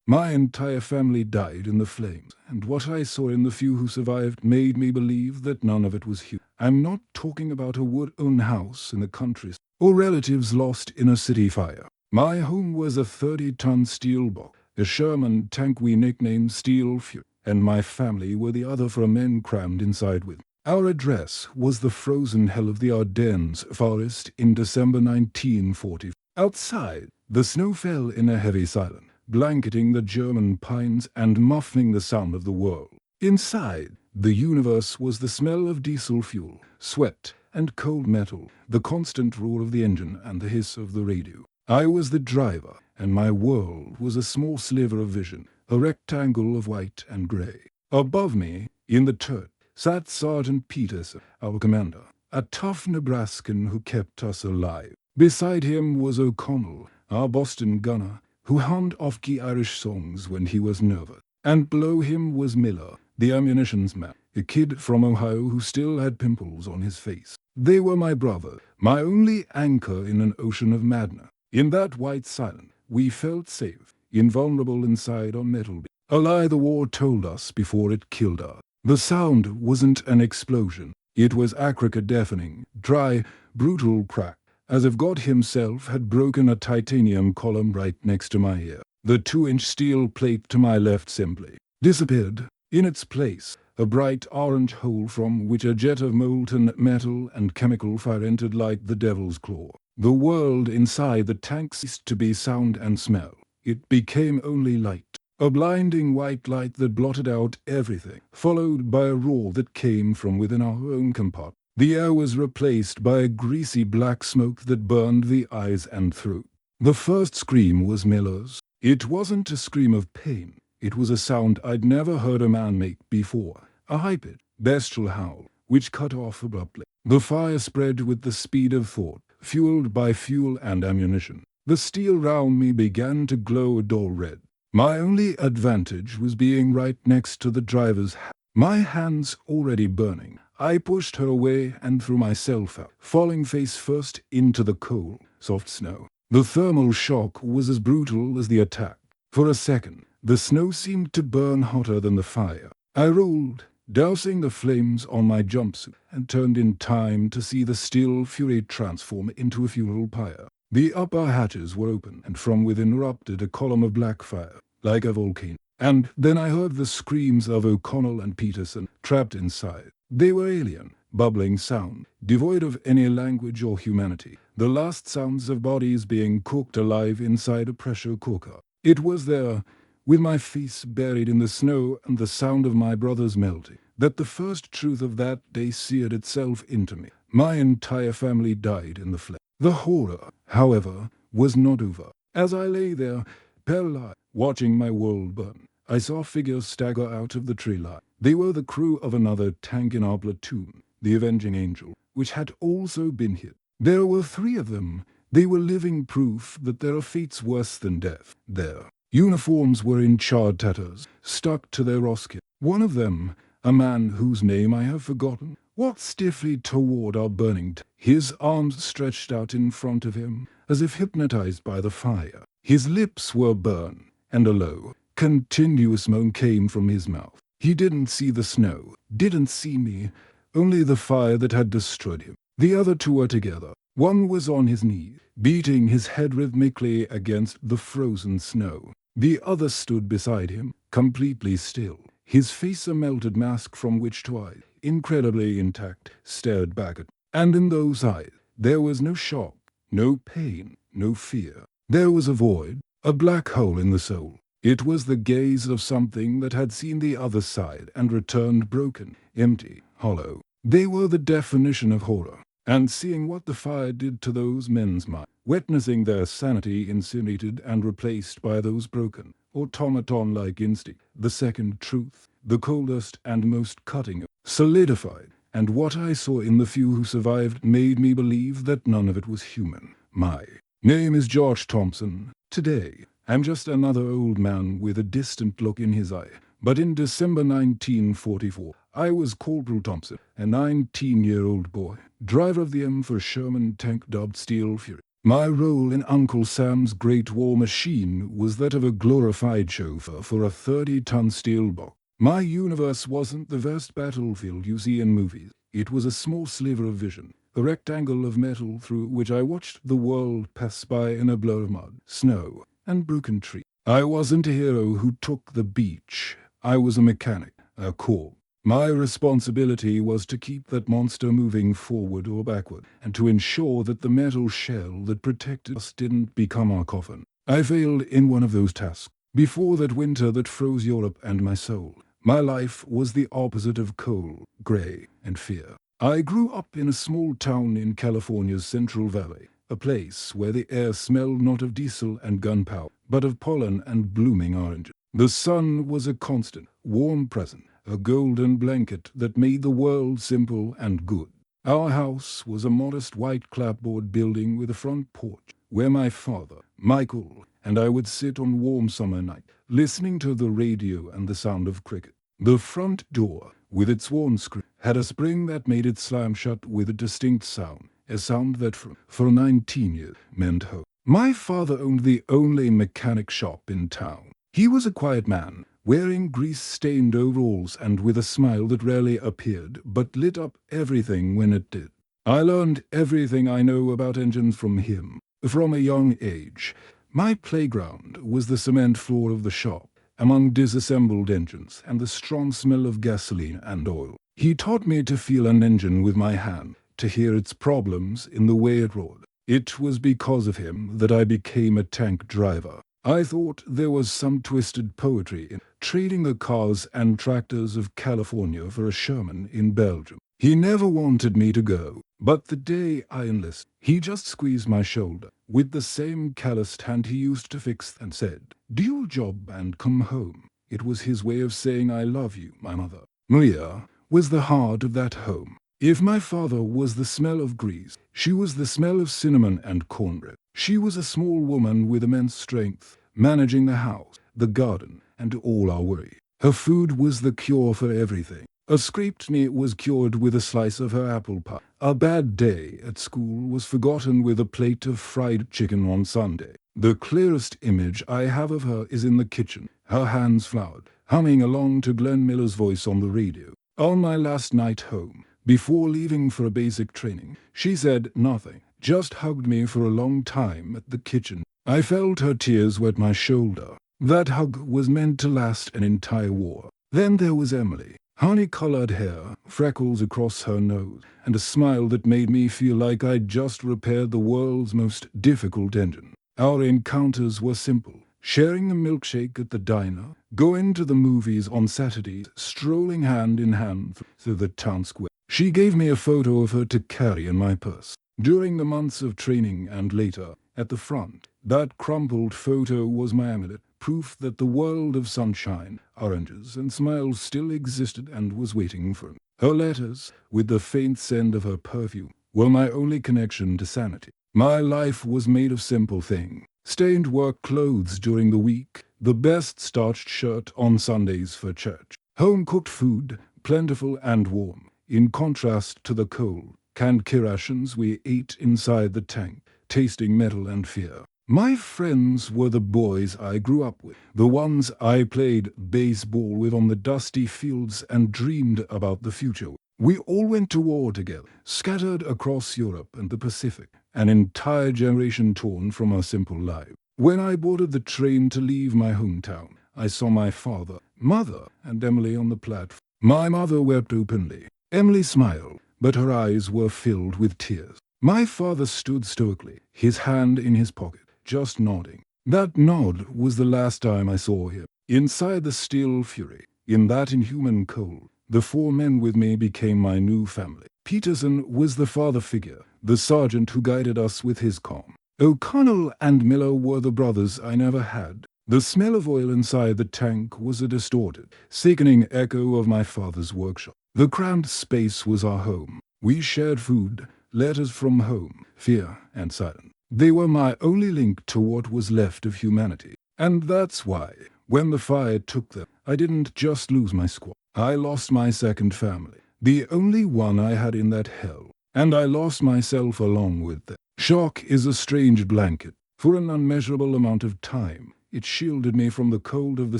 My entire family died in the flames, and what I saw in the few who survived made me believe that none of it was human. I'm not talking about a wood-owned house in the country or relatives lost in a city fire. My home was a 30-ton steel box, a Sherman tank we nicknamed Steel Fury, and my family were the other 4 men crammed inside with. Our address was the frozen hell of the Ardennes forest in December 1940. Outside, the snow fell in a heavy silence, blanketing the German pines and muffling the sound of the world. Inside, the universe was the smell of diesel fuel, sweat, and cold metal, the constant roar of the engine and the hiss of the radio. I was the driver, and my world was a small sliver of vision, a rectangle of white and grey. Above me, in the turret, sat Sergeant Peterson, our commander, a tough Nebraskan who kept us alive. Beside him was O'Connell, our Boston gunner, who hummed off-key Irish songs when he was nervous. And below him was Miller, the ammunitions man, a kid from Ohio who still had pimples on his face. They were my brother, my only anchor in an ocean of madness. In that white silence, we felt safe, invulnerable inside our metal beams. A lie the war told us before it killed us. The sound wasn't an explosion. It was acrid, deafening, dry, brutal crack, as if God himself had broken a titanium column right next to my ear. The 2-inch steel plate to my left simply disappeared. In its place, a bright orange hole from which a jet of molten metal and chemical fire entered like the devil's claw. The world inside the tank ceased to be sound and smell. It became only light. A blinding white light that blotted out everything, followed by a roar that came from within our own compartment. The air was replaced by a greasy black smoke that burned the eyes and throat. The first scream was Miller's. It wasn't a scream of pain. It was a sound I'd never heard a man make before, a high-pitched, bestial howl, which cut off abruptly. The fire spread with the speed of thought, fueled by fuel and ammunition. The steel round me began to glow a dull red. My only advantage was being right next to the driver's hand. My hands already burning, I pushed her away and threw myself out, falling face first into the cold, soft snow. The thermal shock was as brutal as the attack. For a second, the snow seemed to burn hotter than the fire. I rolled, dousing the flames on my jumpsuit, and turned in time to see the Steel Fury transform into a fuel pyre. The upper hatches were open, and from within erupted a column of black fire, like a volcano. And then I heard the screams of O'Connell and Peterson, trapped inside. They were alien, bubbling sound, devoid of any language or humanity, the last sounds of bodies being cooked alive inside a pressure cooker. It was there, with my face buried in the snow and the sound of my brother's melting, that the first truth of that day seared itself into me. My entire family died in the flames. The horror, however, was not over. As I lay there, paralyzed, watching my world burn, I saw figures stagger out of the tree line. They were the crew of another tank in our platoon, the Avenging Angel, which had also been hit. There were 3 of them. They were living proof that there are fates worse than death. Their uniforms were in charred tatters, stuck to their rosket. One of them, a man whose name I have forgotten, walked stiffly toward our burning tank, his arms stretched out in front of him, as if hypnotized by the fire. His lips were burned, and a low, continuous moan came from his mouth. He didn't see the snow, didn't see me, only the fire that had destroyed him. The other 2 were together. One was on his knees, beating his head rhythmically against the frozen snow. The other stood beside him, completely still, his face a melted mask from which 2 eyes, incredibly intact, stared back at me. And in those eyes, there was no shock, no pain, no fear. There was a void, a black hole in the soul. It was the gaze of something that had seen the other side and returned broken, empty, hollow. They were the definition of horror. And seeing what the fire did to those men's minds, witnessing their sanity incinerated and replaced by those broken, automaton-like instinct, the second truth, the coldest and most cutting, solidified, and what I saw in the few who survived made me believe that none of it was human. My name is George Thompson. Today, I'm just another old man with a distant look in his eye. But in December 1944, I was Corporal Thompson, a 19-year-old boy, driver of the M4 Sherman tank dubbed Steel Fury. My role in Uncle Sam's Great War Machine was that of a glorified chauffeur for a 30-ton steel box. My universe wasn't the vast battlefield you see in movies. It was a small sliver of vision, a rectangle of metal through which I watched the world pass by in a blur of mud, snow, and broken trees. I wasn't a hero who took the beach. I was a mechanic, a corpse. My responsibility was to keep that monster moving forward or backward, and to ensure that the metal shell that protected us didn't become our coffin. I failed in one of those tasks. Before that winter that froze Europe and my soul, my life was the opposite of cold, grey, and fear. I grew up in a small town in California's Central Valley, a place where the air smelled not of diesel and gunpowder, but of pollen and blooming oranges. The sun was a constant, warm presence, a golden blanket that made the world simple and good. Our house was a modest white clapboard building with a front porch, where my father, Michael, and I would sit on warm summer nights, listening to the radio and the sound of cricket. The front door, with its worn screw, had a spring that made it slam shut with a distinct sound, a sound that for 19 years meant home. My father owned the only mechanic shop in town. He was a quiet man, wearing grease-stained overalls and with a smile that rarely appeared, but lit up everything when it did. I learned everything I know about engines from him. From a young age, my playground was the cement floor of the shop, among disassembled engines and the strong smell of gasoline and oil. He taught me to feel an engine with my hand, to hear its problems in the way it roared. It was because of him that I became a tank driver. I thought there was some twisted poetry in trading the cars and tractors of California for a Sherman in Belgium. He never wanted me to go, but the day I enlisted, he just squeezed my shoulder with the same calloused hand he used to fix and said, "Do your job and come home." It was his way of saying I love you, my mother. Maria was the heart of that home. If my father was the smell of grease, she was the smell of cinnamon and cornbread. She was a small woman with immense strength, managing the house, the garden, and all our worry. Her food was the cure for everything. A scraped knee was cured with a slice of her apple pie. A bad day at school was forgotten with a plate of fried chicken on Sunday. The clearest image I have of her is in the kitchen, her hands floured, humming along to Glenn Miller's voice on the radio. On my last night home, before leaving for a basic training, she said nothing, just hugged me for a long time at the kitchen. I felt her tears wet my shoulder. That hug was meant to last an entire war. Then there was Emily. Honey-colored hair, freckles across her nose, and a smile that made me feel like I'd just repaired the world's most difficult engine. Our encounters were simple. Sharing a milkshake at the diner, going to the movies on Saturdays, strolling hand in hand through the town square. She gave me a photo of her to carry in my purse. During the months of training and later, at the front, that crumpled photo was my amulet, proof that the world of sunshine, oranges, and smiles still existed and was waiting for me. Her letters, with the faint scent of her perfume, were my only connection to sanity. My life was made of simple things. Stained work clothes during the week, the best starched shirt on Sundays for church. Home-cooked food, plentiful and warm, in contrast to the cold, canned rations we ate inside the tank, tasting metal and fear. My friends were the boys I grew up with, the ones I played baseball with on the dusty fields and dreamed about the future. We all went to war together, scattered across Europe and the Pacific, an entire generation torn from our simple lives. When I boarded the train to leave my hometown, I saw my father, mother, and Emily on the platform. My mother wept openly. Emily smiled, but her eyes were filled with tears. My father stood stoically, his hand in his pocket, just nodding. That nod was the last time I saw him. Inside the steel fury, in that inhuman cold, the four men with me became my new family. Peterson was the father figure, the sergeant who guided us with his calm. O'Connell and Miller were the brothers I never had. The smell of oil inside the tank was a distorted, sickening echo of my father's workshop. The cramped space was our home. We shared food, letters from home, fear, and silence. They were my only link to what was left of humanity. And that's why, when the fire took them, I didn't just lose my squad. I lost my second family, the only one I had in that hell. And I lost myself along with them. Shock is a strange blanket. For an unmeasurable amount of time, it shielded me from the cold of the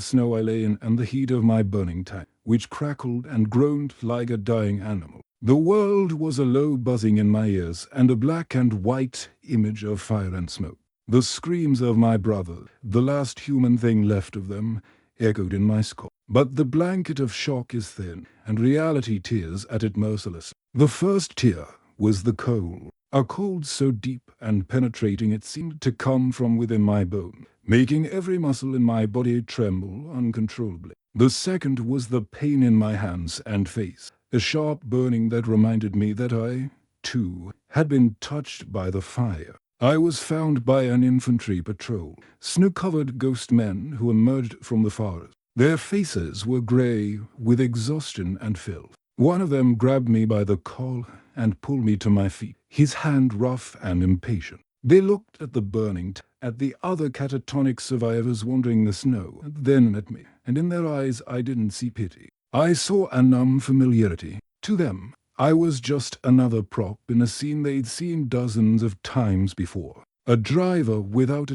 snow I lay in and the heat of my burning tank, which crackled and groaned like a dying animal. The world was a low buzzing in my ears and a black and white image of fire and smoke. The screams of my brother, the last human thing left of them, echoed in my skull. But the blanket of shock is thin, and reality tears at it mercilessly. The first tear was the cold, a cold so deep and penetrating it seemed to come from within my bone, making every muscle in my body tremble uncontrollably. The second was the pain in my hands and face, a sharp burning that reminded me that I, too, had been touched by the fire. I was found by an infantry patrol, snow-covered ghost men who emerged from the forest. Their faces were grey with exhaustion and filth. One of them grabbed me by the collar and pulled me to my feet, his hand rough and impatient. They looked at the burning at the other catatonic survivors wandering the snow, then at me, and in their eyes I didn't see pity. I saw a numb familiarity. To them, I was just another prop in a scene they'd seen dozens of times before. A driver without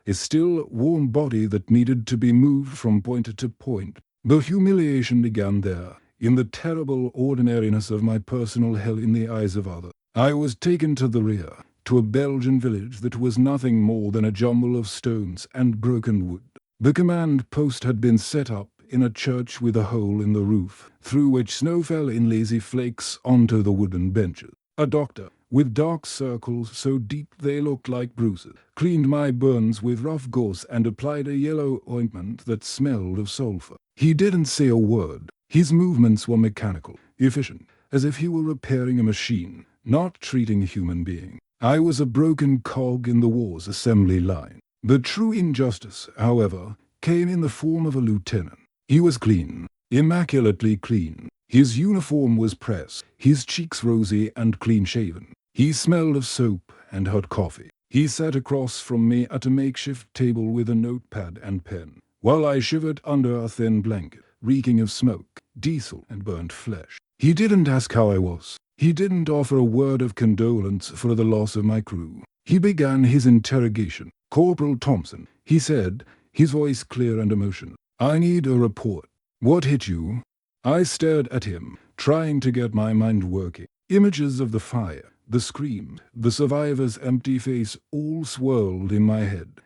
a still, warm body that needed to be moved from point to point. The humiliation began there, in the terrible ordinariness of my personal hell in the eyes of others. I was taken to the rear, to a Belgian village that was nothing more than a jumble of stones and broken wood. The command post had been set up in a church with a hole in the roof, through which snow fell in lazy flakes onto the wooden benches. A doctor, with dark circles so deep they looked like bruises, cleaned my burns with rough gauze and applied a yellow ointment that smelled of sulfur. He didn't say a word. His movements were mechanical, efficient, as if he were repairing a machine, not treating a human being. I was a broken cog in the war's assembly line. The true injustice, however, came in the form of a lieutenant. He was clean, immaculately clean. His uniform was pressed, his cheeks rosy and clean-shaven. He smelled of soap and hot coffee. He sat across from me at a makeshift table with a notepad and pen, while I shivered under a thin blanket, reeking of smoke, diesel, and burnt flesh. He didn't ask how I was. He didn't offer a word of condolence for the loss of my crew. He began his interrogation. "Corporal Thompson," he said, his voice clear and emotional. "I need a report. What hit you?" I stared at him, trying to get my mind working. Images of the fire, the scream, the survivor's empty face all swirled in my head.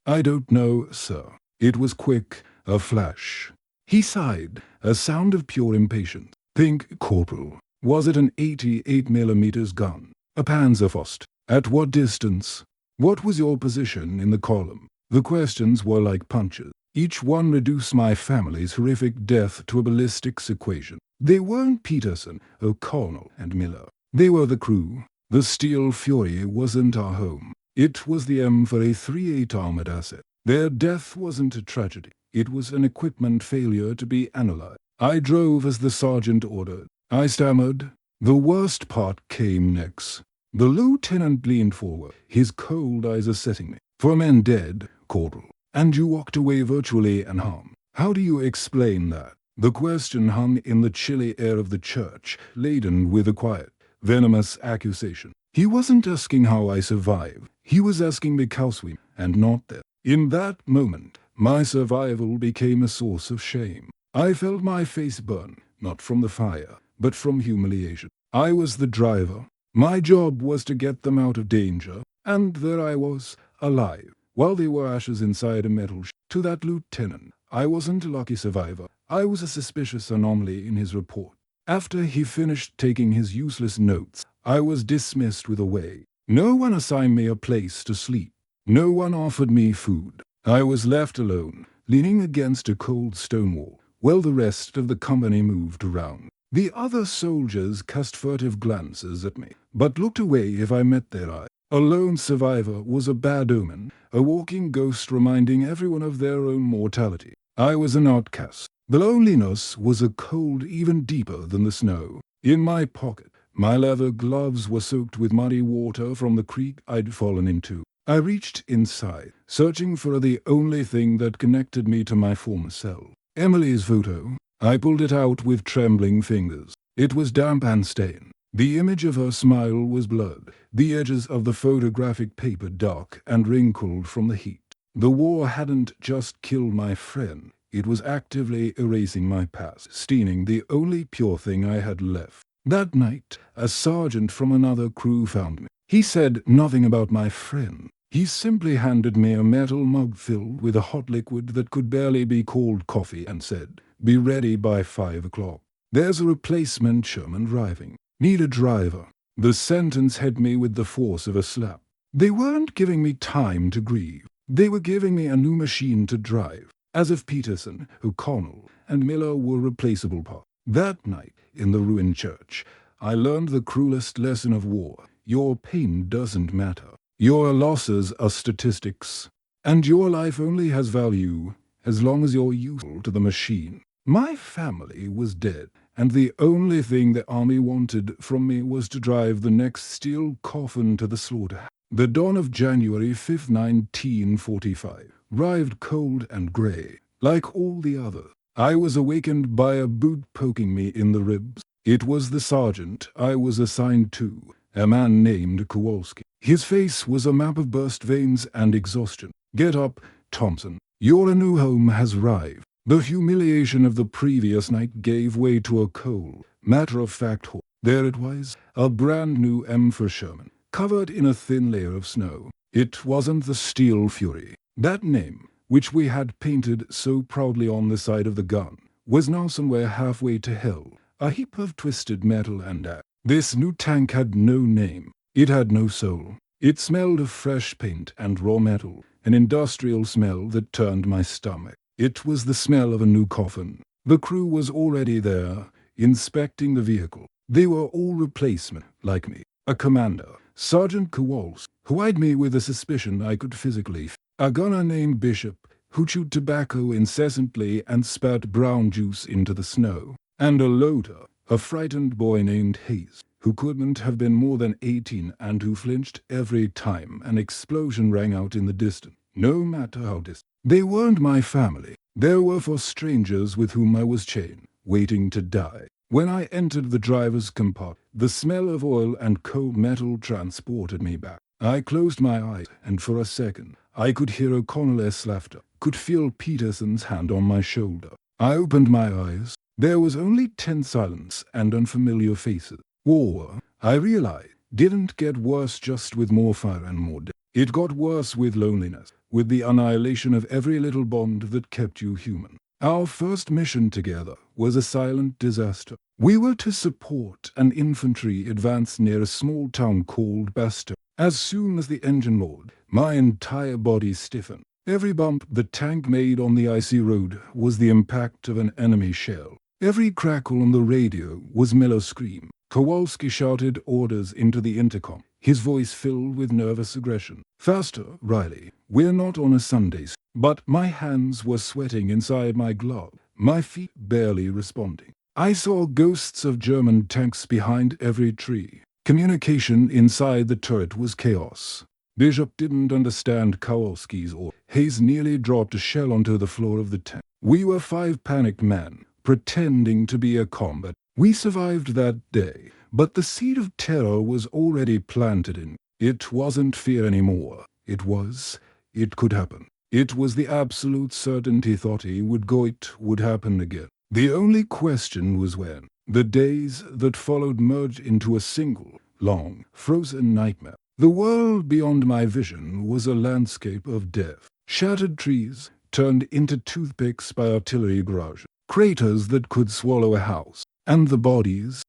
I don't know, sir. It was quick, a flash. He sighed, a sound of pure impatience. "Think, Corporal. Was it an 88mm gun? A Panzerfaust? At what distance? What was your position in the column?" The questions were like punches. Each one reduced my family's horrific death to a ballistics equation. They weren't Peterson, O'Connell, and Miller. They were the crew. The Steel Fury wasn't our home. It was the M4A38 armored asset. Their death wasn't a tragedy. It was an equipment failure to be analyzed. I drove as the sergeant ordered. I stammered. The worst part came next. The lieutenant leaned forward, his cold eyes assetting me. "4 men dead, Corporal. And you walked away virtually unharmed. How do you explain that?" The question hung in the chilly air of the church, laden with a quiet, venomous accusation. He wasn't asking how I survived. He was asking because we, and not them. In that moment, my survival became a source of shame. I felt my face burn, not from the fire, but from humiliation. I was the driver. My job was to get them out of danger, and there I was, alive, while they were ashes inside a metal To that lieutenant, I wasn't a lucky survivor. I was a suspicious anomaly in his report. After he finished taking his useless notes, I was dismissed with a way. No one assigned me a place to sleep. No one offered me food. I was left alone, leaning against a cold stone wall, while the rest of the company moved around. The other soldiers cast furtive glances at me, but looked away if I met their eye. A lone survivor was a bad omen, a walking ghost reminding everyone of their own mortality. I was an outcast. The loneliness was a cold even deeper than the snow. In my pocket, my leather gloves were soaked with muddy water from the creek I'd fallen into. I reached inside, searching for the only thing that connected me to my former self. Emily's photo. I pulled it out with trembling fingers. It was damp and stained. The image of her smile was blurred, the edges of the photographic paper dark and wrinkled from the heat. The war hadn't just killed my friend, it was actively erasing my past, staining the only pure thing I had left. That night, a sergeant from another crew found me. He said nothing about my friend. He simply handed me a metal mug filled with a hot liquid that could barely be called coffee and said, "Be ready by 5 o'clock. There's a replacement Sherman arriving. Need a driver." The sentence hit me with the force of a slap. They weren't giving me time to grieve. They were giving me a new machine to drive, as if Peterson, O'Connell, and Miller were replaceable parts. That night, in the ruined church, I learned the cruelest lesson of war. Your pain doesn't matter. Your losses are statistics, and your life only has value as long as you're useful to the machine. My family was dead, and the only thing the army wanted from me was to drive the next steel coffin to the slaughterhouse. The dawn of January 5, 1945, arrived cold and grey, like all the others. I was awakened by a boot poking me in the ribs. It was the sergeant I was assigned to, a man named Kowalski. His face was a map of burst veins and exhaustion. "Get up, Thompson. Your new home has arrived." The humiliation of the previous night gave way to a cold, matter-of-fact hope. There it was, a brand-new M for Sherman, covered in a thin layer of snow. It wasn't the Steel Fury. That name, which we had painted so proudly on the side of the gun, was now somewhere halfway to hell, a heap of twisted metal and ash. This new tank had no name. It had no soul. It smelled of fresh paint and raw metal, an industrial smell that turned my stomach. It was the smell of a new coffin. The crew was already there, inspecting the vehicle. They were all replacement, like me. A commander, Sergeant Kowalski, who eyed me with a suspicion I could physically feel. A gunner named Bishop, who chewed tobacco incessantly and spat brown juice into the snow. And a loader, a frightened boy named Hayes, who couldn't have been more than 18 and who flinched every time an explosion rang out in the distance, no matter how distant. They weren't my family. They were for strangers with whom I was chained, waiting to die. When I entered the driver's compartment, the smell of oil and cold metal transported me back. I closed my eyes, and for a second, I could hear O'Connell's laughter, could feel Peterson's hand on my shoulder. I opened my eyes. There was only tense silence and unfamiliar faces. War, I realized, didn't get worse just with more fire and more death. It got worse with loneliness, with the annihilation of every little bond that kept you human. Our first mission together was a silent disaster. We were to support an infantry advance near a small town called Bastogne. As soon as the engine roared, my entire body stiffened. Every bump the tank made on the icy road was the impact of an enemy shell. Every crackle on the radio was Miller's scream. Kowalski shouted orders into the intercom, his voice filled with nervous aggression. "Faster, Riley. We're not on a Sunday." But my hands were sweating inside my glove, my feet barely responding. I saw ghosts of German tanks behind every tree. Communication inside the turret was chaos. Bishop didn't understand Kowalski's order. Hayes nearly dropped a shell onto the floor of the tank. We were 5 panicked men, pretending to be a combat. We survived that day, but the seed of terror was already planted in. It wasn't fear anymore. It could happen. It was the absolute certainty thought he would go, it would happen again. The only question was when. The days that followed merged into a single, long, frozen nightmare. The world beyond my vision was a landscape of death. Shattered trees turned into toothpicks by artillery barrages. Craters that could swallow a house. And the bodies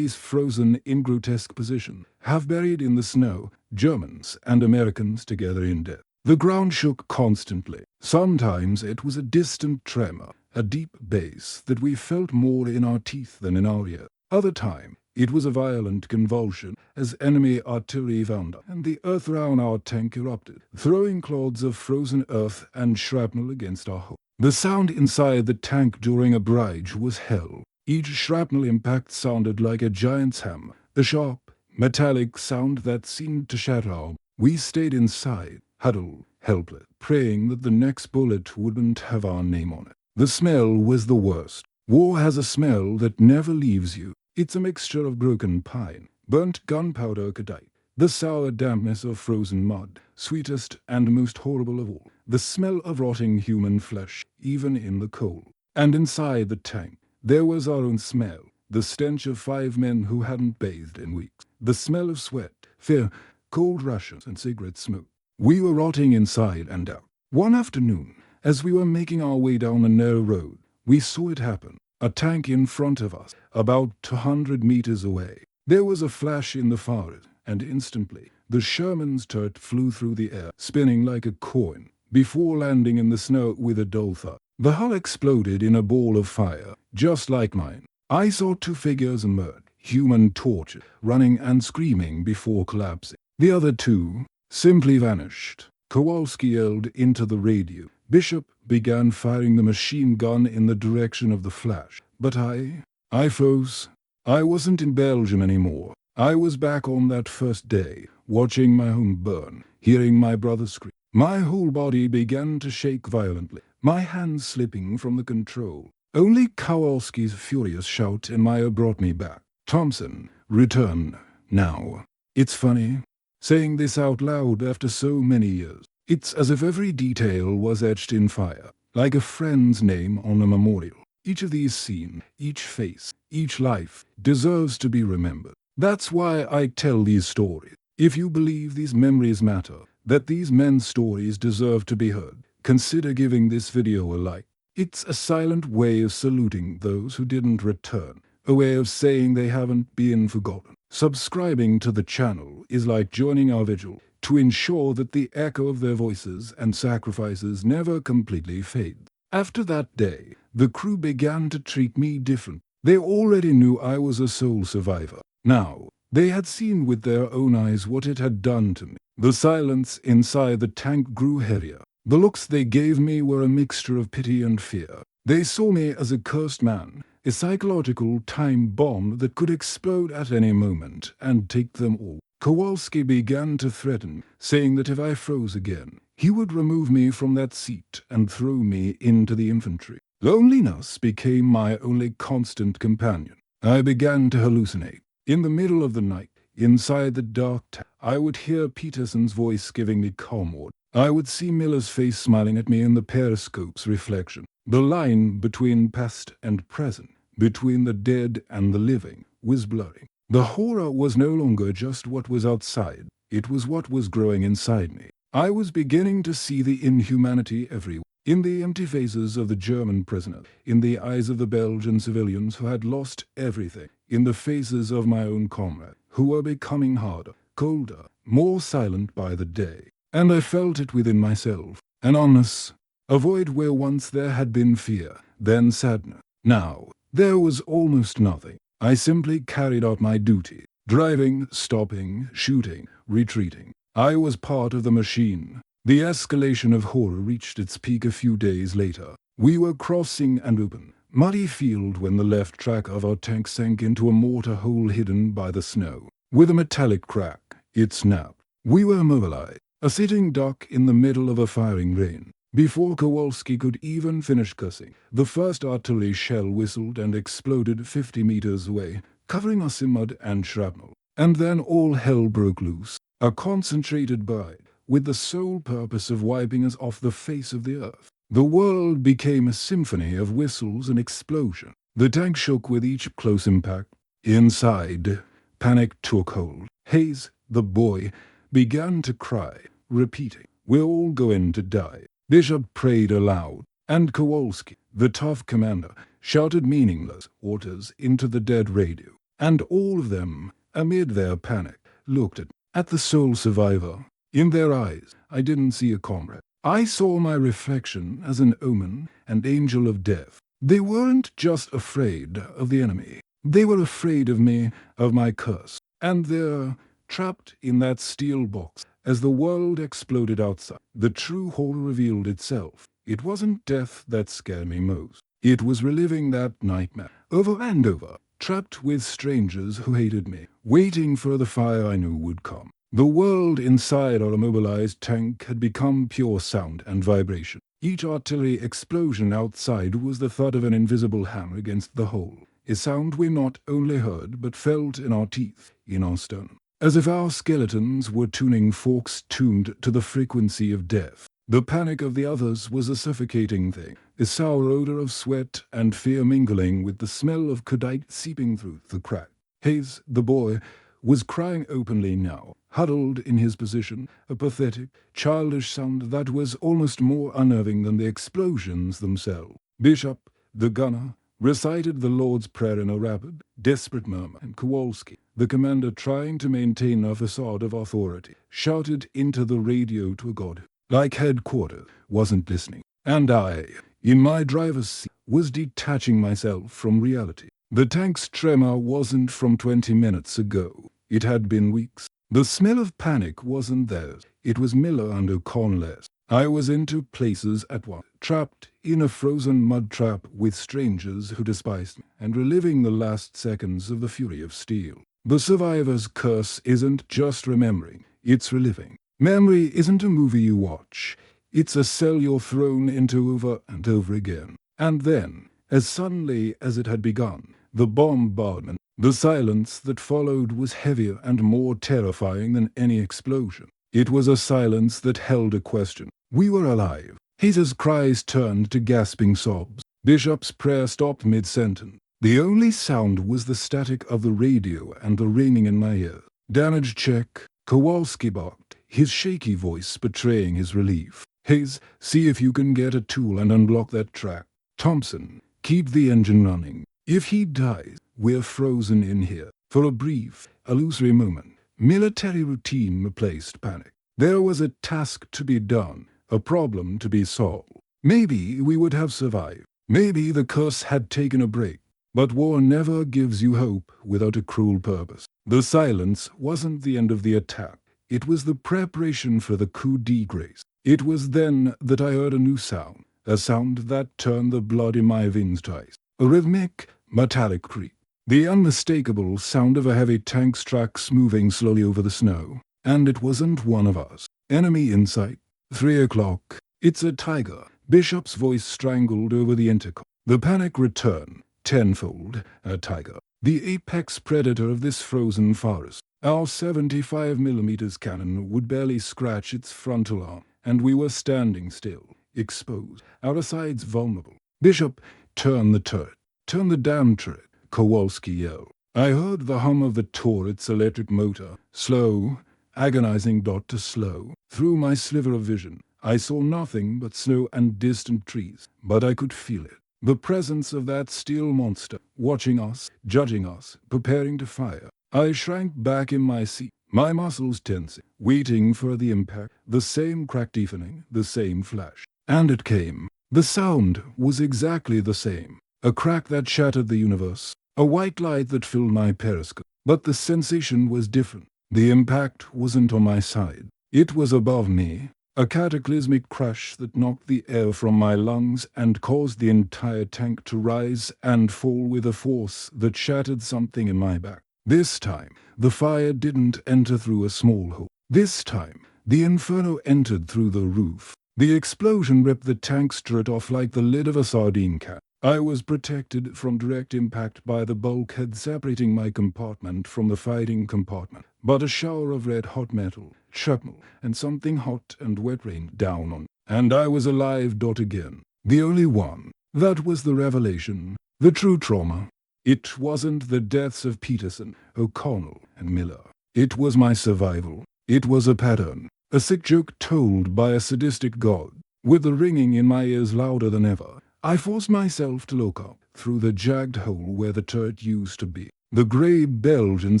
frozen in grotesque position, half buried in the snow, Germans and Americans together in death. The ground shook constantly. Sometimes it was a distant tremor, a deep bass that we felt more in our teeth than in our ears. Other time, it was a violent convulsion as enemy artillery found us, and the earth round our tank erupted, throwing clods of frozen earth and shrapnel against our hull. The sound inside the tank during a barrage was hell. Each shrapnel impact sounded like a giant's hammer, a sharp, metallic sound that seemed to shatter our. We stayed inside, huddled, helpless, praying that the next bullet wouldn't have our name on it. The smell was the worst. War has a smell that never leaves you. It's a mixture of broken pine, Burnt gunpowder kadite. The sour dampness of frozen mud, sweetest and most horrible of all. The smell of rotting human flesh, even in the cold. And inside the tank, there was our own smell. The stench of 5 men who hadn't bathed in weeks. The smell of sweat, fear, cold rations and cigarette smoke. We were rotting inside and out. One afternoon, as we were making our way down a narrow road, we saw it happen. A tank in front of us, about 200 meters away. There was a flash in the forest, and instantly, the Sherman's turret flew through the air, spinning like a coin, before landing in the snow with a dull thud. The hull exploded in a ball of fire, just like mine. I saw 2 figures emerge, human torches, running and screaming before collapsing. The other 2 simply vanished. Kowalski yelled into the radio. Bishop began firing the machine gun in the direction of the flash. But I froze. I wasn't in Belgium anymore. I was back on that first day, watching my home burn, hearing my brother scream. My whole body began to shake violently, my hands slipping from the control. Only Kowalski's furious shout in my ear brought me back. Thompson, return, now. It's funny, saying this out loud after so many years. It's as if every detail was etched in fire, like a friend's name on a memorial. Each of these scenes, each face, each life, deserves to be remembered. That's why I tell these stories. If you believe these memories matter, that these men's stories deserve to be heard, consider giving this video a like. It's a silent way of saluting those who didn't return, a way of saying they haven't been forgotten. Subscribing to the channel is like joining our vigil to ensure that the echo of their voices and sacrifices never completely fades. After that day, the crew began to treat me different. They already knew I was a sole survivor. Now, they had seen with their own eyes what it had done to me. The silence inside the tank grew heavier. The looks they gave me were a mixture of pity and fear. They saw me as a cursed man, a psychological time bomb that could explode at any moment and take them all. Kowalski began to threaten, saying that if I froze again, he would remove me from that seat and throw me into the infantry. Loneliness became my only constant companion. I began to hallucinate. In the middle of the night, inside the dark tank, I would hear Peterson's voice giving me comfort. I would see Miller's face smiling at me in the periscope's reflection. The line between past and present, between the dead and the living, was blurring. The horror was no longer just what was outside, it was what was growing inside me. I was beginning to see the inhumanity everywhere. In the empty faces of the German prisoners, in the eyes of the Belgian civilians who had lost everything, in the faces of my own comrades, who were becoming harder, colder, more silent by the day. And I felt it within myself, an ominous, a void where once there had been fear, then sadness. Now, there was almost nothing. I simply carried out my duty, driving, stopping, shooting, retreating. I was part of the machine. The escalation of horror reached its peak a few days later. We were crossing an open, muddy field when the left track of our tank sank into a mortar hole hidden by the snow. With a metallic crack, it snapped. We were immobilized, a sitting duck in the middle of a firing rain. Before Kowalski could even finish cursing, the first artillery shell whistled and exploded 50 meters away, covering us in mud and shrapnel. And then all hell broke loose, a concentrated bite, with the sole purpose of wiping us off the face of the earth. The world became a symphony of whistles and explosions. The tank shook with each close impact. Inside, panic took hold. Hayes, the boy, began to cry, repeating, "We're all going to die." Bishop prayed aloud, and Kowalski, the tough commander, shouted meaningless orders into the dead radio. And all of them, amid their panic, looked at the sole survivor. In their eyes, I didn't see a comrade. I saw my reflection as an omen, an angel of death. They weren't just afraid of the enemy. They were afraid of me, of my curse. And they're trapped in that steel box. As the world exploded outside, the true horror revealed itself. It wasn't death that scared me most. It was reliving that nightmare, over and over, trapped with strangers who hated me, waiting for the fire I knew would come. The world inside our immobilized tank had become pure sound and vibration. Each artillery explosion outside was the thud of an invisible hammer against the hull. a sound we not only heard but felt in our teeth, in our sternum, as if our skeletons were tuning forks tuned to the frequency of death. The panic of the others was a suffocating thing, a sour odor of sweat and fear mingling with the smell of cordite seeping through the crack. Hayes, the boy, was crying openly now, huddled in his position, a pathetic, childish sound that was almost more unnerving than the explosions themselves. Bishop, the gunner, recited the Lord's Prayer in a rapid, desperate murmur, and Kowalski, the commander trying to maintain a facade of authority, shouted into the radio to a god who, like headquarters, wasn't listening. And I, in my driver's seat, was detaching myself from reality. The tank's tremor wasn't from 20 minutes ago. It had been weeks. The smell of panic wasn't theirs. It was Miller and O'Connell's. I was in two places at once, trapped in a frozen mud trap with strangers who despised me, and reliving the last seconds of the fury of steel. The survivor's curse isn't just remembering, it's reliving. Memory isn't a movie you watch. It's a cell you're thrown into over and over again. And then, as suddenly as it had begun, the bombardment, the silence that followed was heavier and more terrifying than any explosion. It was a silence that held a question. We were alive. Hayes's cries turned to gasping sobs. Bishop's prayer stopped mid-sentence. The only sound was the static of the radio and the ringing in my ears. Damage check. Kowalski barked, his shaky voice betraying his relief. Hayes, see if you can get a tool and unblock that track. Thompson, keep the engine running. If he dies, we're frozen in here. For a brief, illusory moment, military routine replaced panic. There was a task to be done, a problem to be solved. Maybe we would have survived. Maybe the curse had taken a break. But war never gives you hope without a cruel purpose. The silence wasn't the end of the attack. It was the preparation for the coup de grace. It was then that I heard a new sound, a sound that turned the blood in my veins to ice. A rhythmic, metallic creak. The unmistakable sound of a heavy tank's tracks moving slowly over the snow. And it wasn't one of us. Enemy in sight. 3 o'clock. It's a tiger. Bishop's voice strangled over the intercom. The panic returned. Tenfold, a tiger. The apex predator of this frozen forest. Our 75mm cannon would barely scratch its frontal arm, and we were standing still, exposed, our sides vulnerable. Bishop, turn the turret. Turn the damn turret, Kowalski yelled. I heard the hum of the turret's electric motor, slow, agonizing dot to slow. Through my sliver of vision, I saw nothing but snow and distant trees, but I could feel it. The presence of that steel monster, watching us, judging us, preparing to fire. I shrank back in my seat, my muscles tensing, waiting for the impact, the same crack deafening, the same flash. And it came. The sound was exactly the same. A crack that shattered the universe, a white light that filled my periscope. But the sensation was different. The impact wasn't on my side. It was above me. A cataclysmic crash that knocked the air from my lungs and caused the entire tank to rise and fall with a force that shattered something in my back. This time, the fire didn't enter through a small hole. This time, the inferno entered through the roof. The explosion ripped the tank's turret off like the lid of a sardine can. I was protected from direct impact by the bulkhead separating my compartment from the fighting compartment, but a shower of red-hot metal, shrapnel, and something hot and wet rained down on me. And I was alive again. The only one. That was the revelation. The true trauma. It wasn't the deaths of Peterson, O'Connell, and Miller. It was my survival. It was a pattern. A sick joke told by a sadistic god. With the ringing in my ears louder than ever, I forced myself to look up through the jagged hole where the turret used to be. The grey Belgian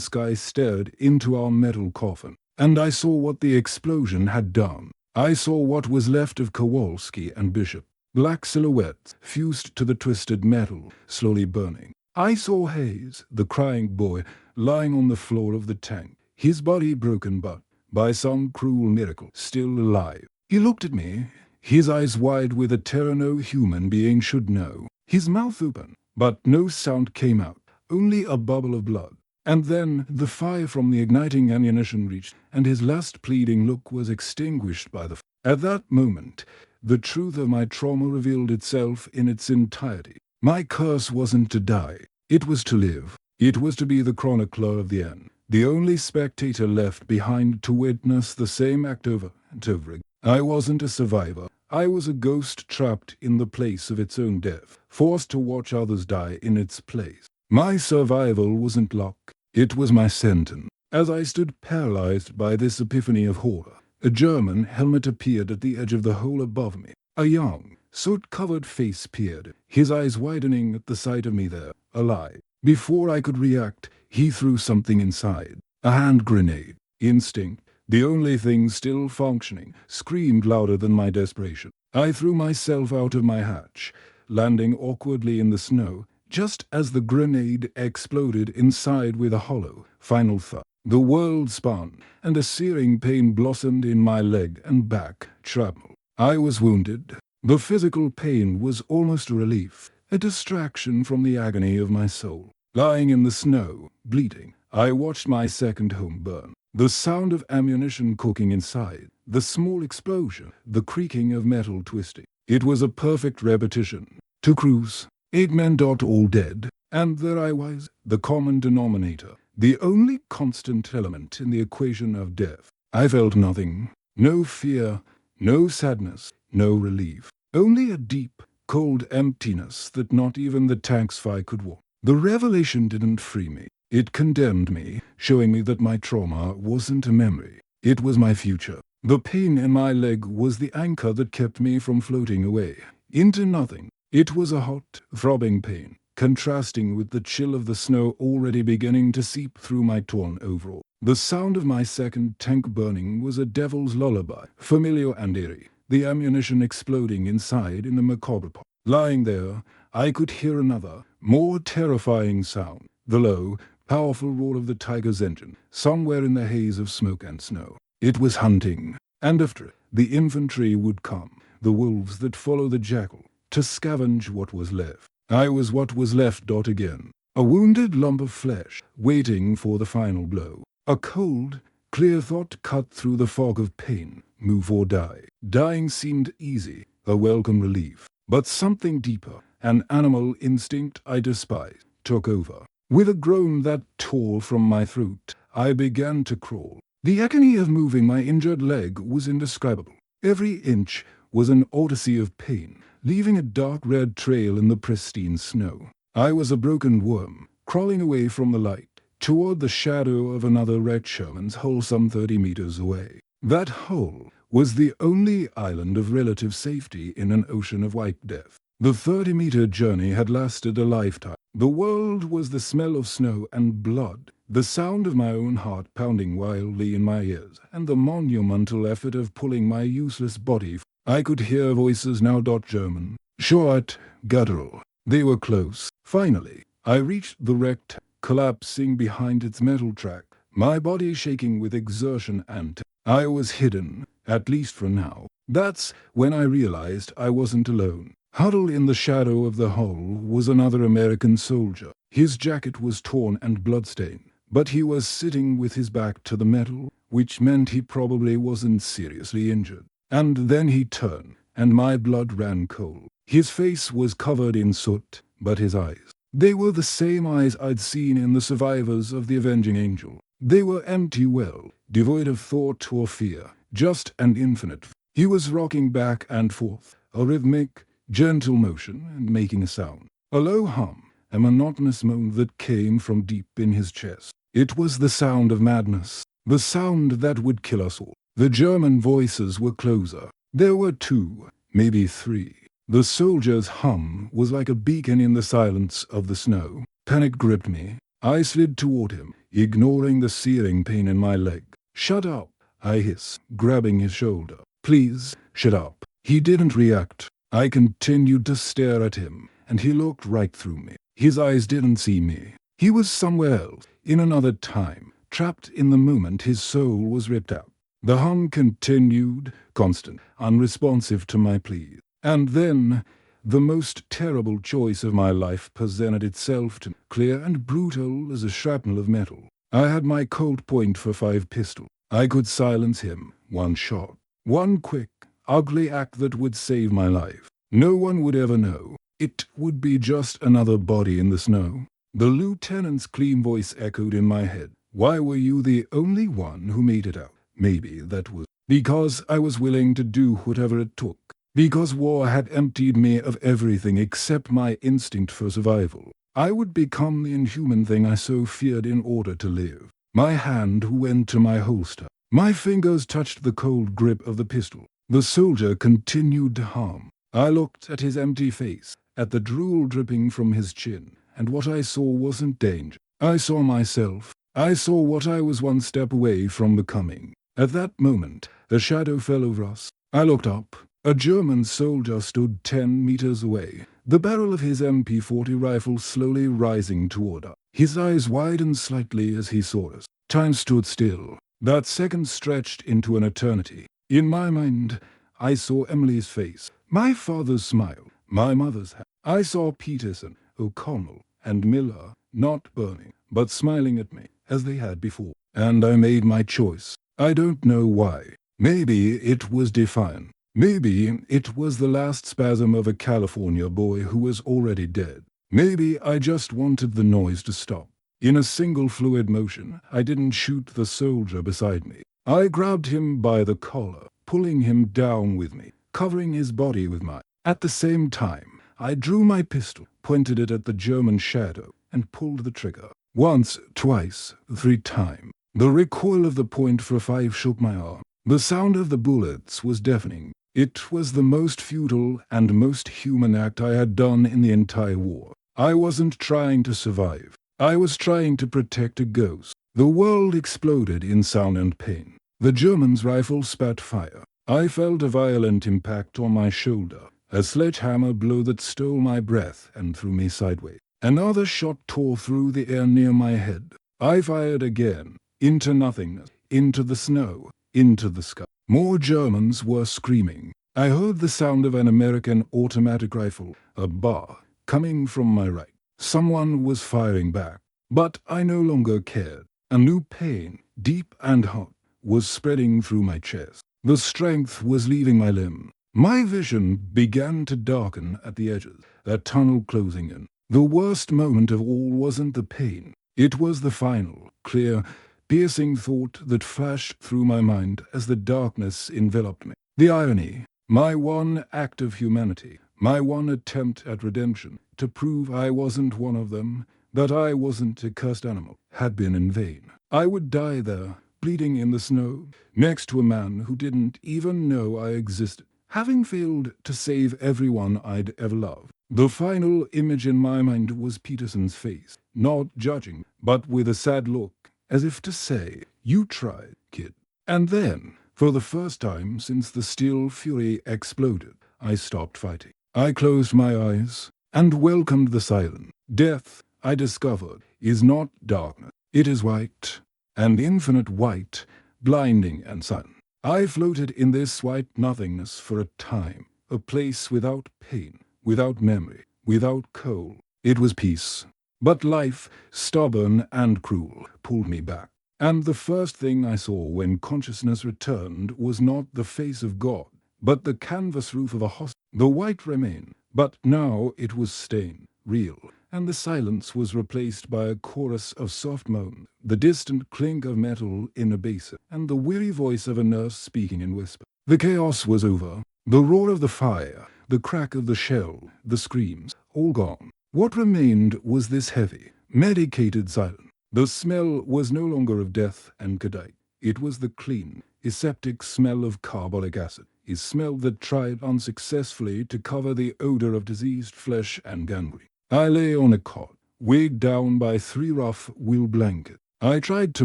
sky stared into our metal coffin, and I saw what the explosion had done. I saw what was left of Kowalski and Bishop, black silhouettes fused to the twisted metal, slowly burning. I saw Hayes, the crying boy, lying on the floor of the tank, his body broken but, by some cruel miracle, still alive. He looked at me, his eyes wide with a terror no human being should know, his mouth open, but no sound came out, only a bubble of blood. And then the fire from the igniting ammunition reached, and his last pleading look was extinguished by the fire. At that moment, the truth of my trauma revealed itself in its entirety. My curse wasn't to die. It was to live. It was to be the chronicler of the end, the only spectator left behind to witness the same act over and over again. I wasn't a survivor. I was a ghost trapped in the place of its own death, forced to watch others die in its place. My survival wasn't luck. It was my sentence. As I stood paralyzed by this epiphany of horror, a German helmet appeared at the edge of the hole above me. A young, soot-covered face peered, his eyes widening at the sight of me there, alive. Before I could react, he threw something inside. A hand grenade. Instinct, the only thing still functioning, screamed louder than my desperation. I threw myself out of my hatch, landing awkwardly in the snow, just as the grenade exploded inside with a hollow, final thud. The world spun, and a searing pain blossomed in my leg and back. Shrapnel. I was wounded. The physical pain was almost a relief, a distraction from the agony of my soul. Lying in the snow, bleeding, I watched my second home burn. The sound of ammunition cooking inside, the small explosion, the creaking of metal twisting. It was a perfect repetition. To Cruz, 8 men. All dead, and there I was, the common denominator, the only constant element in the equation of death. I felt nothing. No fear, no sadness, no relief. Only a deep, cold emptiness that not even the tank's fire could warm. The revelation didn't free me. It condemned me, showing me that my trauma wasn't a memory. It was my future. The pain in my leg was the anchor that kept me from floating away into nothing. It was a hot, throbbing pain, contrasting with the chill of the snow already beginning to seep through my torn overall. The sound of my second tank burning was a devil's lullaby, familiar and eerie, the ammunition exploding inside in a macabre pop. Lying there, I could hear another, more terrifying sound, the low, powerful roar of the Tiger's engine, somewhere in the haze of smoke and snow. It was hunting, and after it, the infantry would come, the wolves that follow the jackal, to scavenge what was left. I was what was left. Again. A wounded lump of flesh, waiting for the final blow. A cold, clear thought cut through the fog of pain. Move or die. Dying seemed easy, a welcome relief. But something deeper, an animal instinct I despised, took over. With a groan that tore from my throat, I began to crawl. The agony of moving my injured leg was indescribable. Every inch was an odyssey of pain, leaving a dark red trail in the pristine snow. I was a broken worm, crawling away from the light, toward the shadow of another wrecked Sherman's hole some 30 meters away. That hole was the only island of relative safety in an ocean of white death. The 30-meter journey had lasted a lifetime. The world was the smell of snow and blood, the sound of my own heart pounding wildly in my ears, and the monumental effort of pulling my useless body. I could hear voices now. German, short, guttural. They were close. Finally, I reached the wrecked, collapsing behind its metal track, my body shaking with exertion, and I was hidden, at least for now. That's when I realized I wasn't alone. Huddled in the shadow of the hole was another American soldier. His jacket was torn and bloodstained, but he was sitting with his back to the metal, which meant he probably wasn't seriously injured. And then he turned, and my blood ran cold. His face was covered in soot, but his eyes, they were the same eyes I'd seen in the survivors of the Avenging Angel. They were empty well, devoid of thought or fear, just and infinite. He was rocking back and forth, a rhythmic, gentle motion, and making a sound. A low hum, a monotonous moan that came from deep in his chest. It was the sound of madness, the sound that would kill us all. The German voices were closer. There were 2, maybe 3. The soldier's hum was like a beacon in the silence of the snow. Panic gripped me. I slid toward him, ignoring the searing pain in my leg. "Shut up," I hissed, grabbing his shoulder. "Please, shut up." He didn't react. I continued to stare at him, and he looked right through me. His eyes didn't see me. He was somewhere else, in another time, trapped in the moment his soul was ripped out. The hum continued, constant, unresponsive to my pleas. And then, the most terrible choice of my life presented itself to me, clear and brutal as a shrapnel of metal. I had my Colt .45 pistol. I could silence him, one shot. One quick, ugly act that would save my life. No one would ever know. It would be just another body in the snow. The lieutenant's clean voice echoed in my head. Why were you the only one who made it out? Maybe that was because I was willing to do whatever it took. Because war had emptied me of everything except my instinct for survival. I would become the inhuman thing I so feared in order to live. My hand went to my holster. My fingers touched the cold grip of the pistol. The soldier continued to hum. I looked at his empty face, at the drool dripping from his chin, and what I saw wasn't danger. I saw myself. I saw what I was one step away from becoming. At that moment, a shadow fell over us. I looked up. A German soldier stood 10 meters away, the barrel of his MP-40 rifle slowly rising toward us. His eyes widened slightly as he saw us. Time stood still. That second stretched into an eternity. In my mind, I saw Emily's face, my father's smile, my mother's hand. I saw Peterson, O'Connell, and Miller, not burning, but smiling at me, as they had before. And I made my choice. I don't know why. Maybe it was defiant. Maybe it was the last spasm of a California boy who was already dead. Maybe I just wanted the noise to stop. In a single fluid motion, I didn't shoot the soldier beside me. I grabbed him by the collar, pulling him down with me, covering his body with mine. At the same time, I drew my pistol, pointed it at the German shadow, and pulled the trigger. Once, twice, 3 times. The recoil of the .45 shook my arm. The sound of the bullets was deafening. It was the most futile and most human act I had done in the entire war. I wasn't trying to survive. I was trying to protect a ghost. The world exploded in sound and pain. The German's rifle spat fire. I felt a violent impact on my shoulder, a sledgehammer blow that stole my breath and threw me sideways. Another shot tore through the air near my head. I fired again, into nothingness, into the snow, into the sky. More Germans were screaming. I heard the sound of an American automatic rifle, a bar, coming from my right. Someone was firing back, but I no longer cared. A new pain, deep and hot, was spreading through my chest. The strength was leaving my limb. My vision began to darken at the edges, a tunnel closing in. The worst moment of all wasn't the pain. It was the final, clear, piercing thought that flashed through my mind as the darkness enveloped me. The irony, my one act of humanity, my one attempt at redemption, to prove I wasn't one of them, that I wasn't a cursed animal, had been in vain. I would die there, bleeding in the snow, next to a man who didn't even know I existed, having failed to save everyone I'd ever loved. The final image in my mind was Peterson's face, not judging, but with a sad look, as if to say, "You tried, kid." And then, for the first time since the Steel Fury exploded, I stopped fighting. I closed my eyes and welcomed the silence. Death, I discovered, is not darkness. It is white, and infinite white, blinding and silent. I floated in this white nothingness for a time, a place without pain, without memory, without cold. It was peace. But life, stubborn and cruel, pulled me back. And the first thing I saw when consciousness returned was not the face of God, but the canvas roof of a hospital. The white remained, but now it was stained, real, and the silence was replaced by a chorus of soft moans, the distant clink of metal in a basin, and the weary voice of a nurse speaking in whisper. The chaos was over. The roar of the fire, the crack of the shell, the screams, all gone. What remained was this heavy, medicated silence. The smell was no longer of death and cadite. It was the clean, aseptic smell of carbolic acid, a smell that tried unsuccessfully to cover the odor of diseased flesh and gangrene. I lay on a cot, weighed down by 3 rough wool blankets. I tried to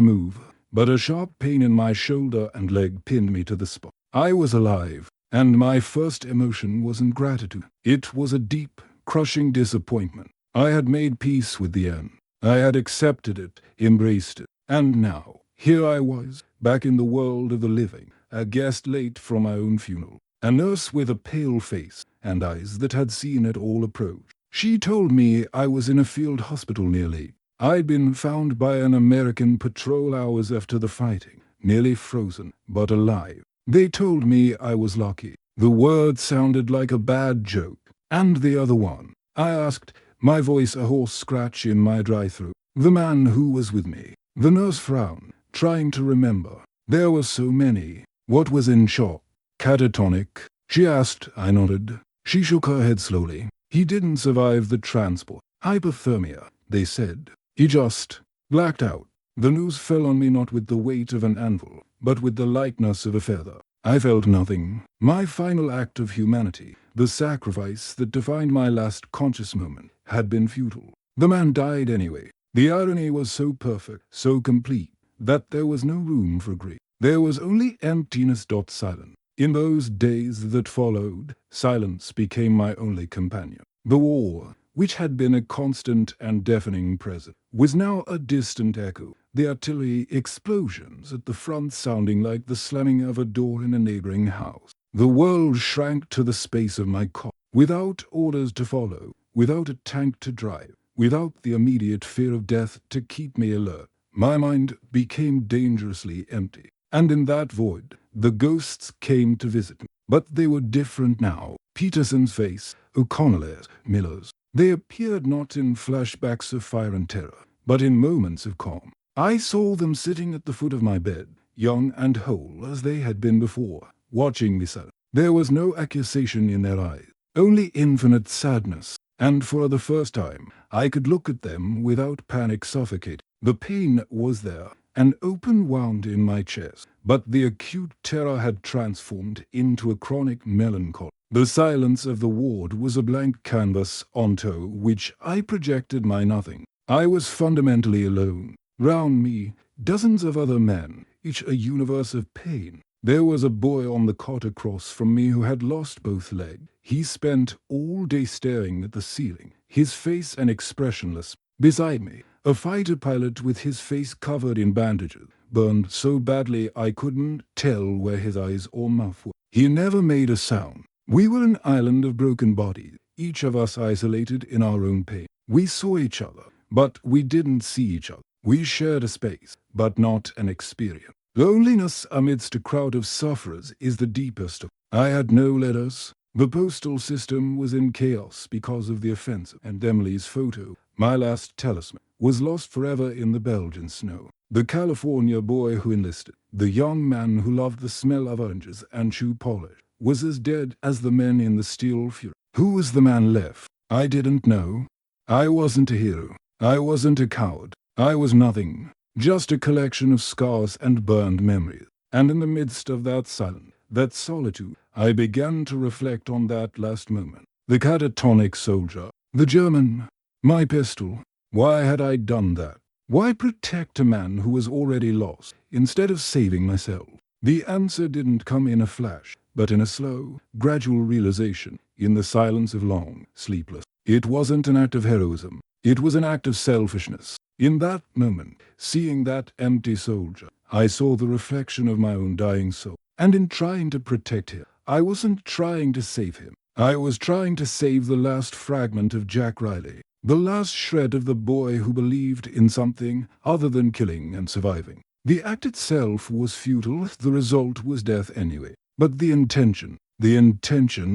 move, but a sharp pain in my shoulder and leg pinned me to the spot. I was alive, and my first emotion wasn't gratitude. It was a deep, crushing disappointment. I had made peace with the end. I had accepted it, embraced it, and now, here I was, back in the world of the living, a guest late from my own funeral. A nurse with a pale face and eyes that had seen it all approach. She told me I was in a field hospital near Lake. I'd been found by an American patrol hours after the fighting, nearly frozen, but alive. They told me I was lucky. The word sounded like a bad joke. And the other one? I asked, my voice a hoarse scratch in my dry throat. The man who was with me. The nurse frowned, trying to remember. There were so many. What was in shock? Catatonic? She asked. I nodded. She shook her head slowly. He didn't survive the transport. Hypothermia, they said. He just blacked out. The news fell on me not with the weight of an anvil, but with the lightness of a feather. I felt nothing. My final act of humanity, the sacrifice that defined my last conscious moment, had been futile. The man died anyway. The irony was so perfect, so complete, that there was no room for grief. There was only emptiness. Silence. In those days that followed, silence became my only companion. The war, which had been a constant and deafening presence, was now a distant echo, the artillery explosions at the front sounding like the slamming of a door in a neighboring house. The world shrank to the space of my cot, without orders to follow, without a tank to drive, without the immediate fear of death to keep me alert. My mind became dangerously empty, and in that void, the ghosts came to visit me. But they were different now. Peterson's face, O'Connell's, Miller's. They appeared not in flashbacks of fire and terror, but in moments of calm. I saw them sitting at the foot of my bed, young and whole as they had been before, watching me so. There was no accusation in their eyes, only infinite sadness, and for the first time, I could look at them without panic suffocating. The pain was there, an open wound in my chest, but the acute terror had transformed into a chronic melancholy. The silence of the ward was a blank canvas onto which I projected my nothing. I was fundamentally alone. Round me, dozens of other men, each a universe of pain. There was a boy on the cot across from me who had lost both legs. He spent all day staring at the ceiling, his face an expressionless. Beside me, a fighter pilot with his face covered in bandages, burned so badly I couldn't tell where his eyes or mouth were. He never made a sound. We were an island of broken bodies, each of us isolated in our own pain. We saw each other, but we didn't see each other. We shared a space, but not an experience. Loneliness amidst a crowd of sufferers is the deepest of. I had no letters. The postal system was in chaos because of the offensive, and Emily's photo, my last talisman, was lost forever in the Belgian snow. The California boy who enlisted, the young man who loved the smell of oranges and shoe polish, was as dead as the men in the Steel Fury. Who was the man left? I didn't know. I wasn't a hero. I wasn't a coward. I was nothing. Just a collection of scars and burned memories. And in the midst of that silence, that solitude, I began to reflect on that last moment. The catatonic soldier, the German, my pistol. Why had I done that? Why protect a man who was already lost, instead of saving myself? The answer didn't come in a flash, but in a slow, gradual realization, in the silence of long, sleepless. It wasn't an act of heroism. It was an act of selfishness. In that moment, seeing that empty soldier, I saw the reflection of my own dying soul. And in trying to protect him, I wasn't trying to save him. I was trying to save the last fragment of Jack Riley, the last shred of the boy who believed in something other than killing and surviving. The act itself was futile, the result was death anyway. But the intention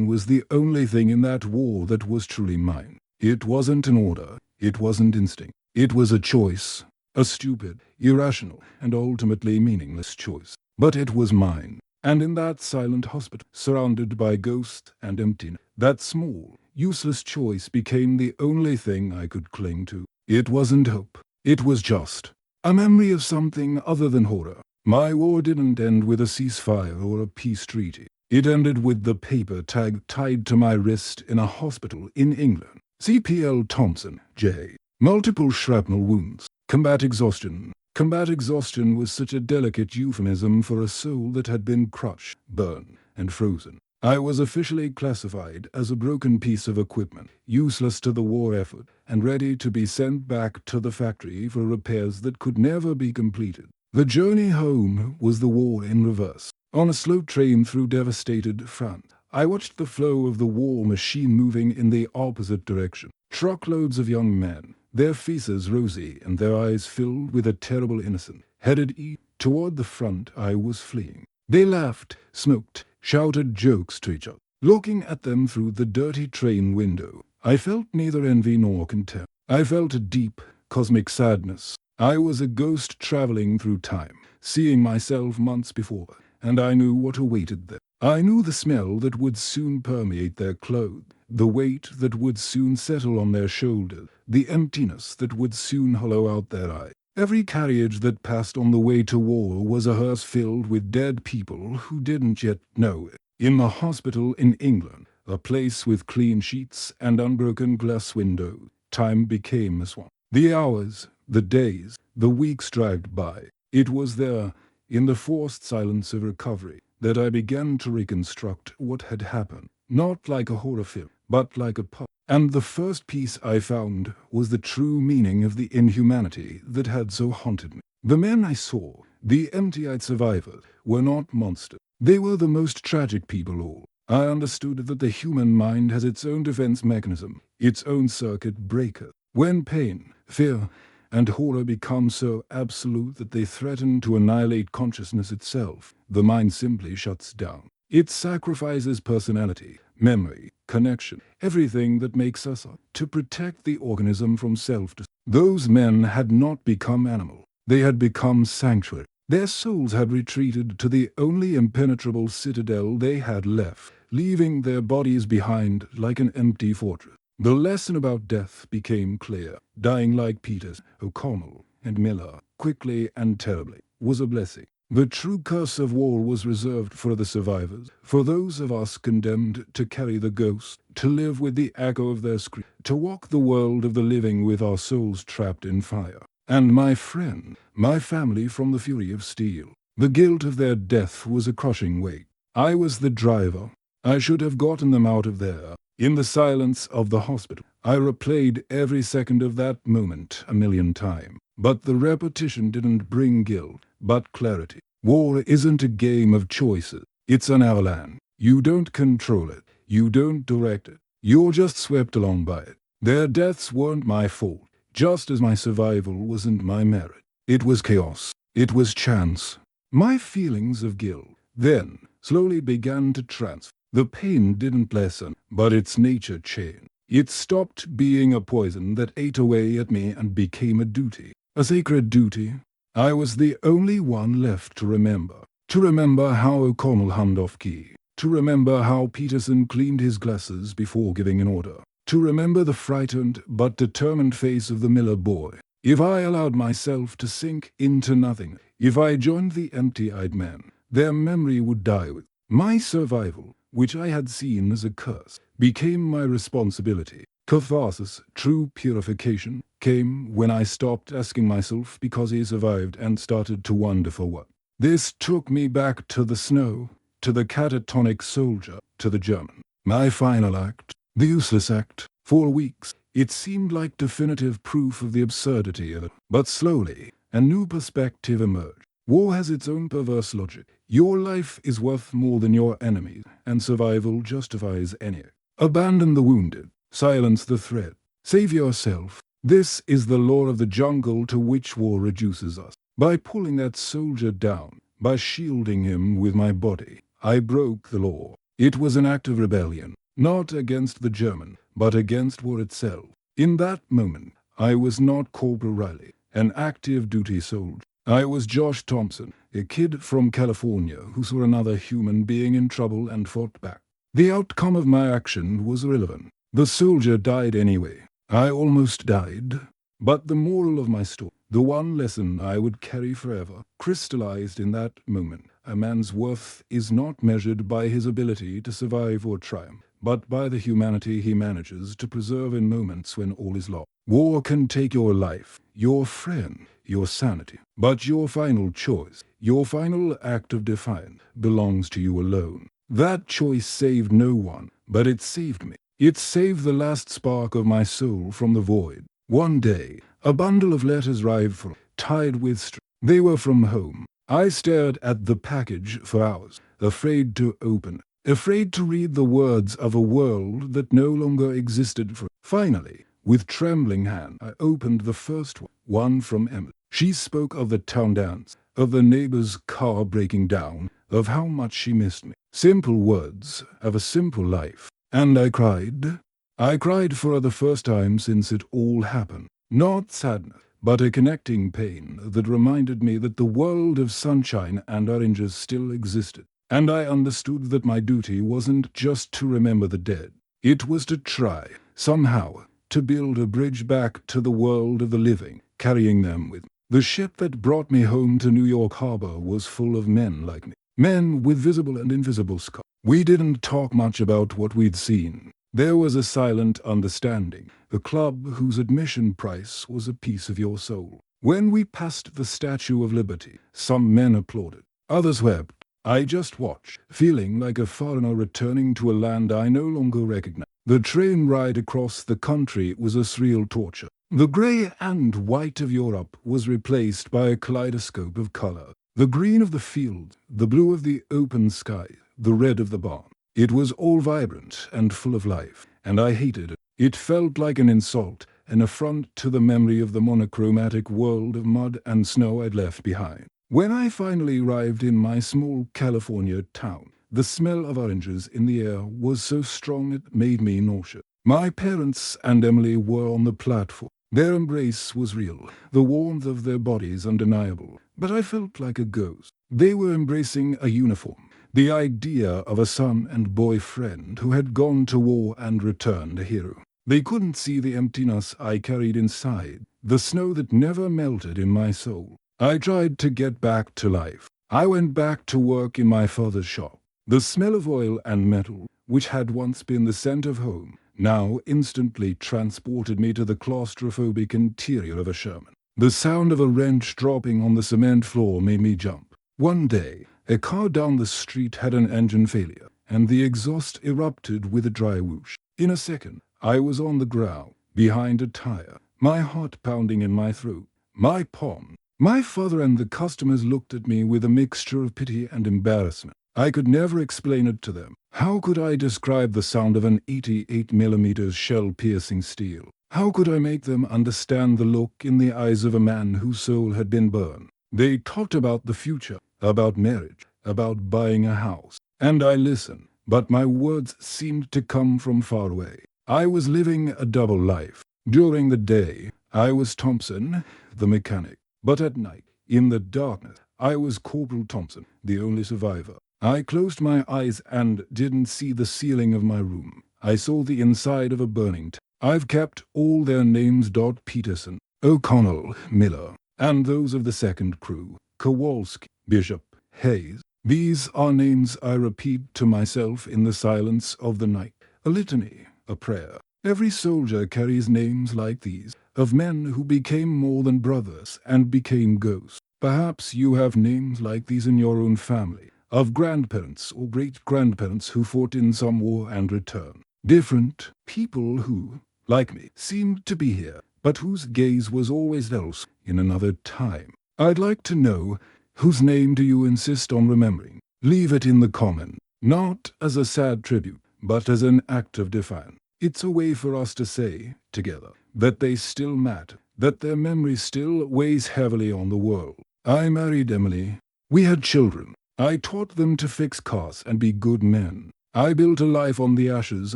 was the only thing in that war that was truly mine. It wasn't an order, it wasn't instinct. It was a choice, a stupid, irrational, and ultimately meaningless choice. But it was mine. And in that silent hospital, surrounded by ghosts and emptiness, that small, useless choice became the only thing I could cling to. It wasn't hope. It was just a memory of something other than horror. My war didn't end with a ceasefire or a peace treaty. It ended with the paper tag tied to my wrist in a hospital in England. C.P.L. Thompson, J. Multiple shrapnel wounds. Combat exhaustion. Combat exhaustion was such a delicate euphemism for a soul that had been crushed, burned, and frozen. I was officially classified as a broken piece of equipment, useless to the war effort, and ready to be sent back to the factory for repairs that could never be completed. The journey home was the war in reverse. On a slow train through devastated France, I watched the flow of the war machine moving in the opposite direction. Truckloads of young men, their faces rosy and their eyes filled with a terrible innocence, headed east toward the front I was fleeing. They laughed, smoked, shouted jokes to each other. Looking at them through the dirty train window, I felt neither envy nor contempt. I felt a deep, cosmic sadness. I was a ghost traveling through time, seeing myself months before, and I knew what awaited them. I knew the smell that would soon permeate their clothes, the weight that would soon settle on their shoulders, the emptiness that would soon hollow out their eyes. Every carriage that passed on the way to war was a hearse filled with dead people who didn't yet know it. In the hospital in England, a place with clean sheets and unbroken glass windows, time became as one. The hours, the days, the weeks dragged by. It was there, in the forced silence of recovery, that I began to reconstruct what had happened, not like a horror film, but like a puzzle. And the first piece I found was the true meaning of the inhumanity that had so haunted me. The men I saw, the empty-eyed survivors, were not monsters. They were the most tragic people all. I understood that the human mind has its own defense mechanism, its own circuit breaker. When pain, fear, and horror become so absolute that they threaten to annihilate consciousness itself, the mind simply shuts down. It sacrifices personality, memory, connection, everything that makes us up, to protect the organism from self-destruction. Those men had not become animal. They had become sanctuary. Their souls had retreated to the only impenetrable citadel they had left, leaving their bodies behind like an empty fortress. The lesson about death became clear. Dying like Peters, O'Connell, and Miller, quickly and terribly, was a blessing. The true curse of war was reserved for the survivors, for those of us condemned to carry the ghost, to live with the echo of their scream, to walk the world of the living with our souls trapped in fire. And my friend, my family from the fury of steel. The guilt of their death was a crushing weight. I was the driver. I should have gotten them out of there. In the silence of the hospital, I replayed every second of that moment 1,000,000 times. But the repetition didn't bring guilt, but clarity. War isn't a game of choices. It's an avalanche. You don't control it. You don't direct it. You're just swept along by it. Their deaths weren't my fault, just as my survival wasn't my merit. It was chaos. It was chance. My feelings of guilt then slowly began to transfer. The pain didn't lessen, but its nature changed. It stopped being a poison that ate away at me and became a duty. A sacred duty. I was the only one left to remember. To remember how O'Connell hummed off key. To remember how Peterson cleaned his glasses before giving an order. To remember the frightened but determined face of the Miller boy. If I allowed myself to sink into nothing, if I joined the empty-eyed men, their memory would die with my survival, which I had seen as a curse, became my responsibility. Catharsis, true purification, came when I stopped asking myself because he survived and started to wonder for what. This took me back to the snow, to the catatonic soldier, to the German. My final act, the useless act. For weeks, it seemed like definitive proof of the absurdity of it. But slowly, a new perspective emerged. War has its own perverse logic. Your life is worth more than your enemies, and survival justifies any. Abandon the wounded, silence the threat, save yourself. This is the law of the jungle to which war reduces us. By pulling that soldier down, by shielding him with my body, I broke the law. It was an act of rebellion, not against the German, but against war itself. In that moment, I was not Corporal Riley, an active duty soldier. I was Josh Thompson, a kid from California who saw another human being in trouble and fought back. The outcome of my action was irrelevant. The soldier died anyway. I almost died. But the moral of my story, the one lesson I would carry forever, crystallized in that moment. A man's worth is not measured by his ability to survive or triumph, but by the humanity he manages to preserve in moments when all is lost. War can take your life, your friend, your sanity, but your final choice, your final act of defiance, belongs to you alone. That choice saved no one, but it saved me. It saved the last spark of my soul from the void. One day, a bundle of letters arrived tied with string. They were from home. I stared at the package for hours, afraid to open it, afraid to read the words of a world that no longer existed for. Finally, with trembling hand, I opened the first one from Emma. She spoke of the town dance, of the neighbor's car breaking down, of how much she missed me. Simple words of a simple life. And I cried. I cried for the first time since it all happened. Not sadness, but a connecting pain that reminded me that the world of sunshine and oranges still existed. And I understood that my duty wasn't just to remember the dead. It was to try, somehow, to build a bridge back to the world of the living, carrying them with me. The ship that brought me home to New York Harbor was full of men like me. Men with visible and invisible scars. We didn't talk much about what we'd seen. There was a silent understanding, a club whose admission price was a piece of your soul. When we passed the Statue of Liberty, some men applauded. Others wept. I just watched, feeling like a foreigner returning to a land I no longer recognized. The train ride across the country was a surreal torture. The grey and white of Europe was replaced by a kaleidoscope of color. The green of the fields, the blue of the open sky, the red of the barn. It was all vibrant and full of life, and I hated it. It felt like an insult, an affront to the memory of the monochromatic world of mud and snow I'd left behind. When I finally arrived in my small California town, the smell of oranges in the air was so strong it made me nauseous. My parents and Emily were on the platform. Their embrace was real, the warmth of their bodies undeniable, but I felt like a ghost. They were embracing a uniform, the idea of a son and boyfriend who had gone to war and returned a hero. They couldn't see the emptiness I carried inside, the snow that never melted in my soul. I tried to get back to life. I went back to work in my father's shop. The smell of oil and metal, which had once been the scent of home, now instantly transported me to the claustrophobic interior of a Sherman. The sound of a wrench dropping on the cement floor made me jump. One day, a car down the street had an engine failure, and the exhaust erupted with a dry whoosh. In a second, I was on the ground, behind a tire, my heart pounding in my throat, my palm. My father and the customers looked at me with a mixture of pity and embarrassment. I could never explain it to them. How could I describe the sound of an 88mm shell-piercing steel? How could I make them understand the look in the eyes of a man whose soul had been burned? They talked about the future, about marriage, about buying a house. And I listened, but my words seemed to come from far away. I was living a double life. During the day, I was Thompson, the mechanic. But at night, in the darkness, I was Corporal Thompson, the only survivor. I closed my eyes and didn't see the ceiling of my room. I saw the inside of a burning tank. I've kept all their names: Peterson, O'Connell, Miller, and those of the second crew: Kowalski, Bishop, Hayes. These are names I repeat to myself in the silence of the night. A litany, a prayer. Every soldier carries names like these, of men who became more than brothers and became ghosts. Perhaps you have names like these in your own family, of grandparents or great-grandparents who fought in some war and returned. Different people who, like me, seemed to be here, but whose gaze was always else, in another time. I'd like to know, whose name do you insist on remembering? Leave it in the comment, not as a sad tribute, but as an act of defiance. It's a way for us to say, together, that they still matter, that their memory still weighs heavily on the world. I married Emily. We had children. I taught them to fix cars and be good men. I built a life on the ashes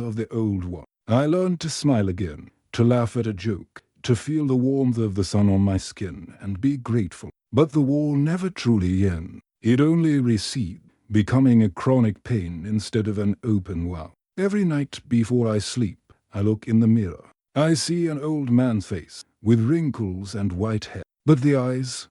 of the old one. I learned to smile again, to laugh at a joke, to feel the warmth of the sun on my skin and be grateful. But the war never truly ended. It only receded, becoming a chronic pain instead of an open wound. Every night before I sleep, I look in the mirror. I see an old man's face, with wrinkles and white hair. But the eyes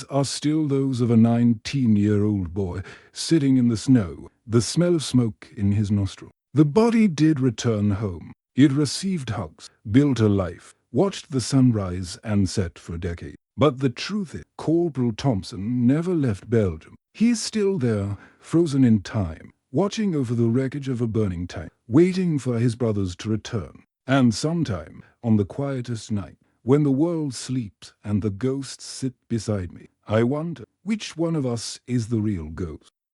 are still those of a 19-year-old boy, sitting in the snow, the smell of smoke in his nostril. The body did return home. It received hugs, built a life, watched the sun rise and set for decades. But the truth is, Corporal Thompson never left Belgium. He is still there, frozen in time, watching over the wreckage of a burning tank, waiting for his brothers to return. And sometime, on the quietest night, when the world sleeps and the ghosts sit beside me, I wonder which one of us is the real ghost.